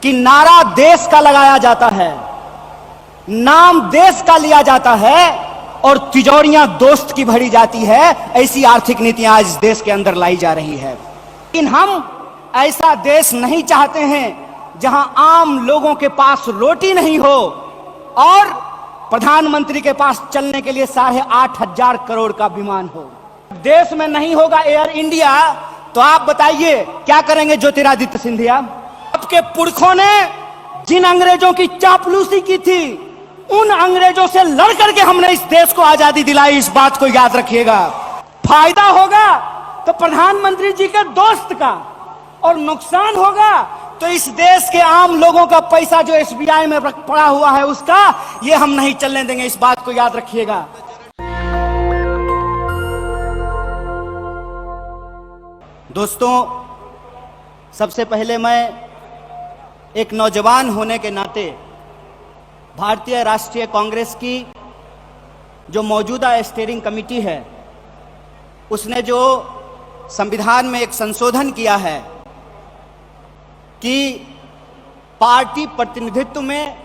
कि नारा देश का लगाया जाता है, नाम देश का लिया जाता है और तिजोरियां दोस्त की भरी जाती है। ऐसी आर्थिक नीतियां आज देश के अंदर लाई जा रही है। लेकिन हम ऐसा देश नहीं चाहते हैं जहां आम लोगों के पास रोटी नहीं हो और प्रधानमंत्री के पास चलने के लिए 8,500 करोड़ का विमान हो। देश में नहीं होगा एयर इंडिया तो आप बताइए क्या करेंगे ज्योतिरादित्य सिंधिया? आपके पुरखों ने जिन अंग्रेजों की चापलूसी की थी उन अंग्रेजों से लड़ करके हमने इस देश को आजादी दिलाई। इस बात को याद रखिएगा। फायदा होगा तो प्रधानमंत्री जी के दोस्त का और नुकसान होगा तो इस देश के आम लोगों का पैसा जो एसबीआई में पड़ा हुआ है उसका, ये हम नहीं चलने देंगे। इस बात को याद रखिएगा। दोस्तों, सबसे पहले मैं एक नौजवान होने के नाते भारतीय राष्ट्रीय कांग्रेस की जो मौजूदा स्टीयरिंग कमेटी है उसने जो संविधान में एक संशोधन किया है कि पार्टी प्रतिनिधित्व में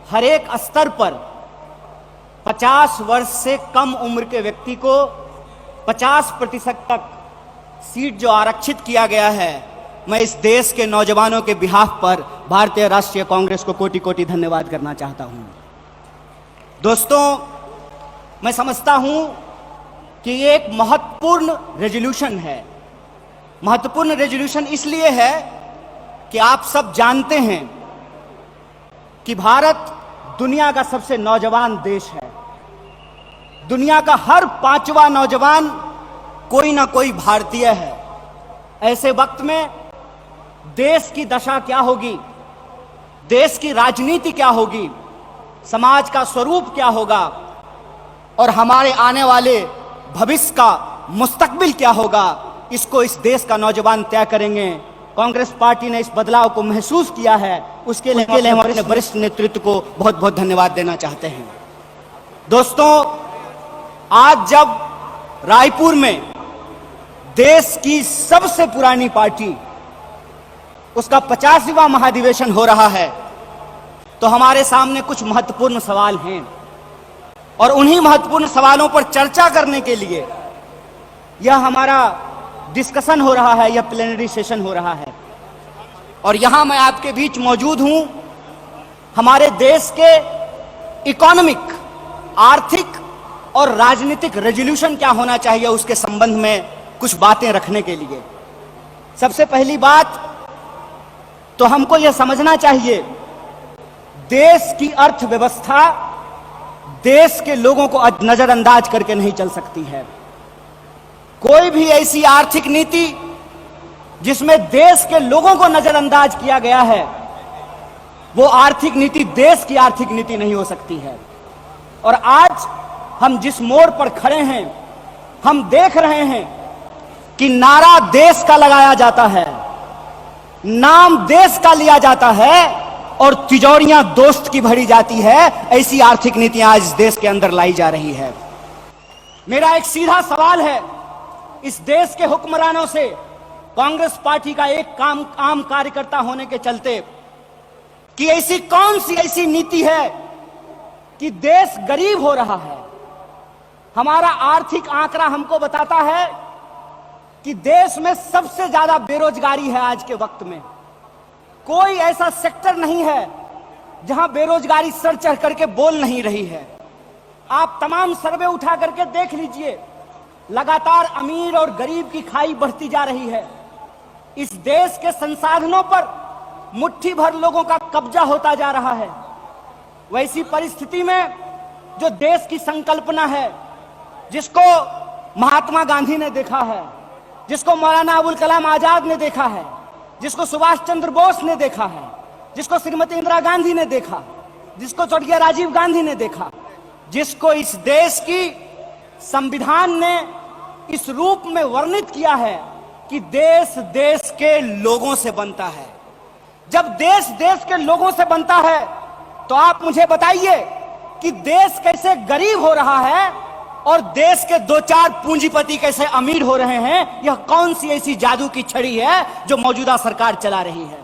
हर एक स्तर पर 50 वर्ष से कम उम्र के व्यक्ति को 50% तक सीट जो आरक्षित किया गया है, मैं इस देश के नौजवानों के बिहाफ पर भारतीय राष्ट्रीय कांग्रेस को कोटि कोटि धन्यवाद करना चाहता हूं। दोस्तों, मैं समझता हूं कि ये एक महत्वपूर्ण रेजोल्यूशन है। महत्वपूर्ण रेजोल्यूशन इसलिए है कि आप सब जानते हैं कि भारत दुनिया का सबसे नौजवान देश है। दुनिया का हर 5वां नौजवान कोई ना कोई भारतीय है। ऐसे वक्त में देश की दशा क्या होगी, देश की राजनीति क्या होगी, समाज का स्वरूप क्या होगा और हमारे आने वाले भविष्य का मुस्तकबिल क्या होगा, इसको इस देश का नौजवान तय करेंगे। कांग्रेस पार्टी ने इस बदलाव को महसूस किया है, उसके लिए हम अपने वरिष्ठ नेतृत्व को बहुत बहुत धन्यवाद देना चाहते हैं। दोस्तों, आज जब रायपुर में देश की सबसे पुरानी पार्टी उसका 50वां महाधिवेशन हो रहा है तो हमारे सामने कुछ महत्वपूर्ण सवाल हैं और उन्हीं महत्वपूर्ण सवालों पर चर्चा करने के लिए यह हमारा डिस्कशन हो रहा है, यह प्लेनरी सेशन हो रहा है। और यहां मैं आपके बीच मौजूद हूं हमारे देश के इकोनॉमिक, आर्थिक और राजनीतिक रेजोल्यूशन क्या होना चाहिए उसके संबंध में कुछ बातें रखने के लिए। सबसे पहली बात तो हमको यह समझना चाहिए, देश की अर्थव्यवस्था देश के लोगों को नजरअंदाज करके नहीं चल सकती है। कोई भी ऐसी आर्थिक नीति जिसमें देश के लोगों को नजरअंदाज किया गया है वो आर्थिक नीति देश की आर्थिक नीति नहीं हो सकती है। और आज हम जिस मोड़ पर खड़े हैं हम देख रहे हैं कि नारा देश का लगाया जाता है, नाम देश का लिया जाता है और तिजोरियां दोस्त की भरी जाती है। ऐसी आर्थिक नीतियां आज देश के अंदर लाई जा रही है। मेरा एक सीधा सवाल है इस देश के हुक्मरानों से, कांग्रेस पार्टी का एक आम कार्यकर्ता होने के चलते, कि ऐसी कौन सी ऐसी नीति है कि देश गरीब हो रहा है। हमारा आर्थिक आंकड़ा हमको बताता है कि देश में सबसे ज्यादा बेरोजगारी है आज के वक्त में। कोई ऐसा सेक्टर नहीं है जहां बेरोजगारी सर चढ़ करके बोल नहीं रही है। आप तमाम सर्वे उठा करके देख लीजिए, लगातार अमीर और गरीब की खाई बढ़ती जा रही है। इस देश के संसाधनों पर मुट्ठी भर लोगों का कब्जा होता जा रहा है। वैसी परिस्थिति में जो देश की संकल्पना है, जिसको महात्मा गांधी ने देखा है, जिसको मौलाना अबुल कलाम आजाद ने देखा है, जिसको सुभाष चंद्र बोस ने देखा है, जिसको श्रीमती इंदिरा गांधी ने देखा, जिसको स्वर्गीय राजीव गांधी ने देखा, जिसको इस देश की संविधान ने इस रूप में वर्णित किया है कि देश देश के लोगों से बनता है। जब देश देश के लोगों से बनता है तो आप मुझे बताइए कि देश कैसे गरीब हो रहा है और देश के 2-4 पूंजीपति कैसे अमीर हो रहे हैं। यह कौन सी ऐसी जादू की छड़ी है जो मौजूदा सरकार चला रही है।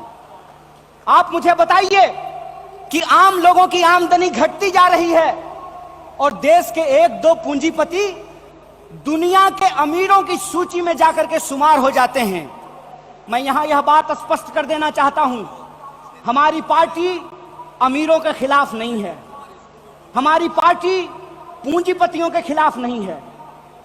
आप मुझे बताइए कि आम लोगों की आमदनी घटती जा रही है और देश के एक दो पूंजीपति दुनिया के अमीरों की सूची में जाकर के शुमार हो जाते हैं। मैं यहां यह बात स्पष्ट कर देना चाहता हूं, हमारी पार्टी अमीरों के खिलाफ नहीं है, हमारी पार्टी पूंजीपतियों के खिलाफ नहीं है,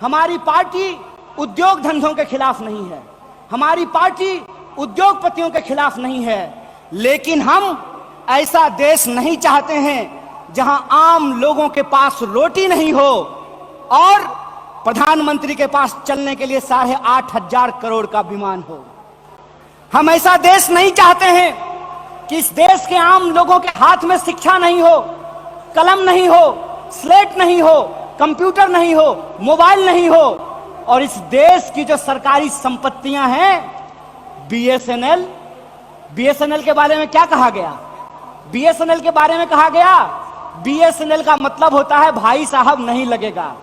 हमारी पार्टी उद्योग धंधों के खिलाफ नहीं है, हमारी पार्टी उद्योगपतियों के खिलाफ नहीं है, लेकिन हम ऐसा देश नहीं चाहते हैं जहां आम लोगों के पास रोटी नहीं हो और प्रधानमंत्री के पास चलने के लिए 8,500 करोड़ का विमान हो। हम ऐसा देश नहीं चाहते हैं कि इस देश के आम लोगों के हाथ में शिक्षा नहीं हो, कलम नहीं हो, स्लेट नहीं हो, कंप्यूटर नहीं हो, मोबाइल नहीं हो और इस देश की जो सरकारी संपत्तियां हैं, बीएसएनएल के बारे में क्या कहा गया? बीएसएनएल के बारे में कहा गया बीएसएनएल का मतलब होता है भाई साहब नहीं लगेगा।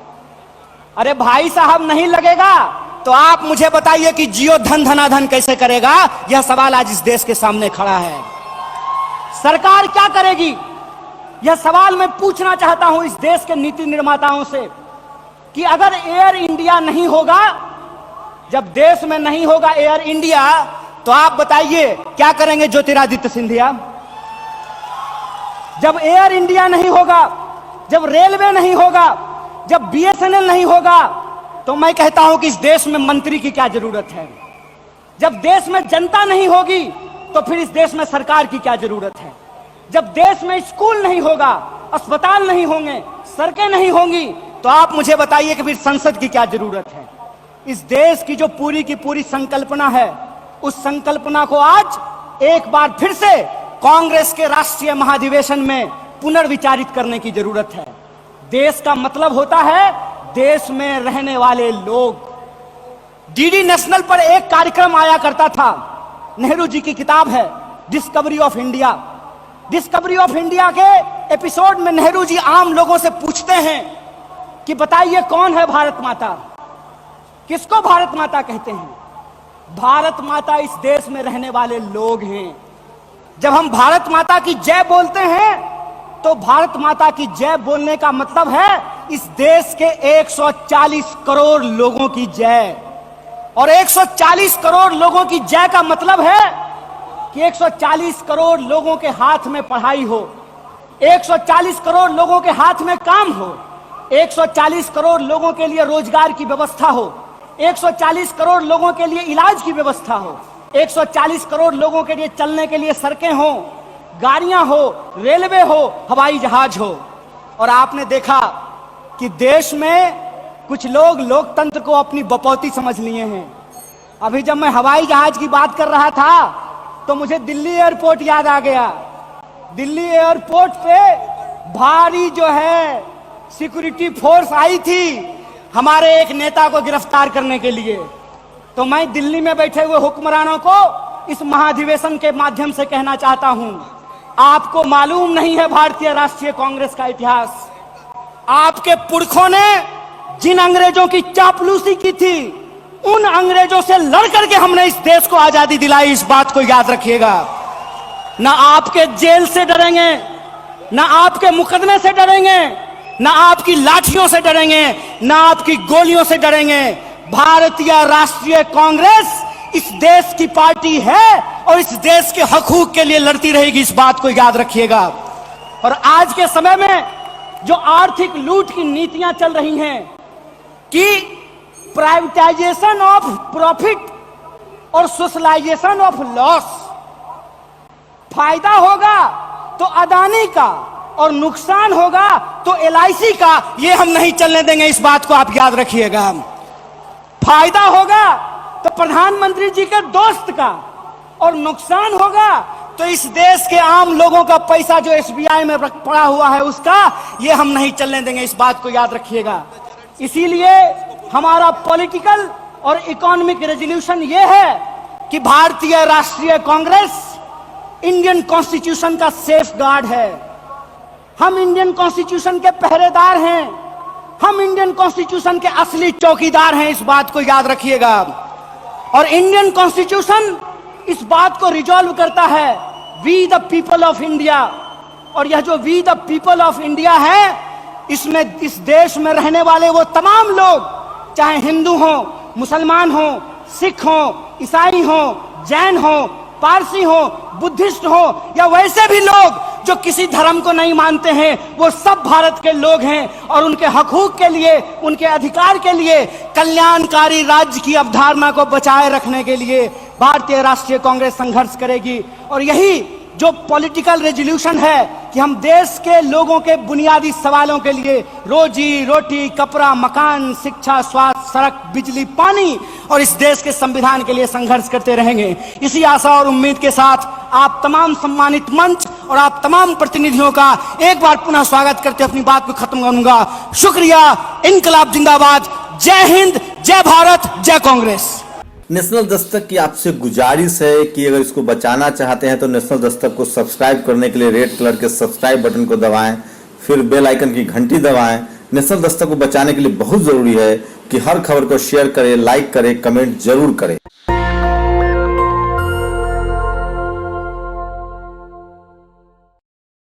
अरे भाई साहब नहीं लगेगा तो आप मुझे बताइए कि जियो धन धनाधन कैसे करेगा? यह सवाल आज इस देश के सामने खड़ा है। सरकार क्या करेगी? यह सवाल मैं पूछना चाहता हूं इस देश के नीति निर्माताओं से कि अगर एयर इंडिया नहीं होगा, जब देश में नहीं होगा एयर इंडिया, तो आप बताइए क्या करेंगे ज्योतिरादित्य सिंधिया? जब एयर इंडिया नहीं होगा, जब रेलवे नहीं होगा, जब बीएसएनएल नहीं होगा, तो मैं कहता हूं कि इस देश में मंत्री की क्या जरूरत है? जब देश में जनता नहीं होगी तो फिर इस देश में सरकार की क्या जरूरत है? जब देश में स्कूल नहीं होगा, अस्पताल नहीं होंगे, सड़कें नहीं होंगी, तो आप मुझे बताइए कि फिर संसद की क्या जरूरत है? इस देश की जो पूरी की पूरी संकल्पना है, उस संकल्पना को आज एक बार फिर से कांग्रेस के राष्ट्रीय महाधिवेशन में पुनर्विचारित करने की जरूरत है। देश का मतलब होता है देश में रहने वाले लोग। डीडी नेशनल पर एक कार्यक्रम आया करता था, नेहरू जी की किताब है discovery of India. Discovery of India के एपिसोड में नेहरू जी आम लोगों से पूछते हैं कि बताइए कौन है भारत माता? किसको भारत माता कहते हैं? भारत माता इस देश में रहने वाले लोग हैं। जब हम भारत माता की जय बोलते हैं तो भारत माता की जय बोलने का मतलब है इस देश के 140 करोड़ लोगों की जय। और 140 करोड़ लोगों की जय का मतलब है कि 140 करोड़ लोगों के हाथ में पढ़ाई हो, 140 करोड़ लोगों के हाथ में काम हो, 140 करोड़ लोगों के लिए रोजगार की व्यवस्था हो, 140 करोड़ लोगों के लिए इलाज की व्यवस्था हो, 140 करोड़ लोगों के लिए चलने के लिए सड़कें हो, गाड़ियां हो, रेलवे हो, हवाई जहाज हो। और आपने देखा कि देश में कुछ लोग लोकतंत्र को अपनी बपौती समझ लिए हैं। अभी जब मैं हवाई जहाज की बात कर रहा था तो मुझे दिल्ली एयरपोर्ट याद आ गया। दिल्ली एयरपोर्ट पे भारी जो है सिक्योरिटी फोर्स आई थी हमारे एक नेता को गिरफ्तार करने के लिए। तो मैं दिल्ली में बैठे हुए हुक्मरानों को इस महाधिवेशन के माध्यम से कहना चाहता हूं, आपको मालूम नहीं है भारतीय राष्ट्रीय कांग्रेस का इतिहास। आपके पुरखों ने जिन अंग्रेजों की चापलूसी की थी, उन अंग्रेजों से लड़ करके हमने इस देश को आजादी दिलाई। इस बात को याद रखिएगा। ना आपके जेल से डरेंगे, ना आपके मुकदमे से डरेंगे, ना आपकी लाठियों से डरेंगे, ना आपकी गोलियों से डरेंगे। भारतीय राष्ट्रीय कांग्रेस इस देश की पार्टी है और इस देश के हकूक के लिए लड़ती रहेगी। इस बात को याद रखिएगा। और आज के समय में जो आर्थिक लूट की नीतियां चल रही हैं कि प्राइवेटाइजेशन ऑफ प्रॉफिट और सोशलाइजेशन ऑफ लॉस, फायदा होगा तो अदानी का और नुकसान होगा तो एलआईसी का, ये हम नहीं चलने देंगे। इस बात को आप याद रखिएगा। फायदा होगा तो प्रधानमंत्री जी के दोस्त का और नुकसान होगा तो इस देश के आम लोगों का पैसा जो एसबीआई में पड़ा हुआ है उसका, ये हम नहीं चलने देंगे। इस बात को याद रखिएगा। इसीलिए हमारा पॉलिटिकल और इकोनॉमिक रेजोल्यूशन ये है कि भारतीय राष्ट्रीय कांग्रेस इंडियन कॉन्स्टिट्यूशन का सेफ गार्ड है। हम इंडियन कॉन्स्टिट्यूशन के पहरेदार हैं, हम इंडियन कॉन्स्टिट्यूशन के असली चौकीदार हैं। इस बात को याद रखिएगा। और इंडियन कॉन्स्टिट्यूशन इस बात को रिजॉल्व करता है, we the people of India. और यह जो we the people of India है, इसमें इस देश में रहने वाले वो तमाम लोग, चाहे हिंदू हो, मुसलमान हो, सिख हो, ईसाई हो, जैन हो, पारसी हो, बुद्धिस्ट हो, या वैसे भी लोग जो किसी धर्म को नहीं मानते हैं, वो सब भारत के लोग हैं और उनके हकूक के लिए, उनके अधिकार के लिए, कल्याणकारी राज्य की अवधारणा को बचाए रखने के लिए भारतीय राष्ट्रीय कांग्रेस संघर्ष करेगी। और यही जो पॉलिटिकल रेजोल्यूशन है कि हम देश के लोगों के बुनियादी सवालों के लिए, रोजी रोटी, कपड़ा, मकान, शिक्षा, स्वास्थ्य, सड़क, बिजली, पानी और इस देश के संविधान के लिए संघर्ष करते रहेंगे। इसी आशा और उम्मीद के साथ आप तमाम सम्मानित मंच और आप तमाम प्रतिनिधियों का एक बार पुनः स्वागत करते अपनी बात को खत्म करूंगा। शुक्रिया। इनकलाब जिंदाबाद। जय हिंद, जय भारत, जय कांग्रेस। नेशनल दस्तक की आपसे गुजारिश है कि अगर इसको बचाना चाहते हैं तो नेशनल दस्तक को सब्सक्राइब करने के लिए रेड कलर के सब्सक्राइब बटन को दबाएं, फिर बेल आइकन की घंटी दबाएं। नेशनल दस्तक को बचाने के लिए बहुत जरूरी है कि हर खबर को शेयर करें, लाइक करें, कमेंट जरूर करें।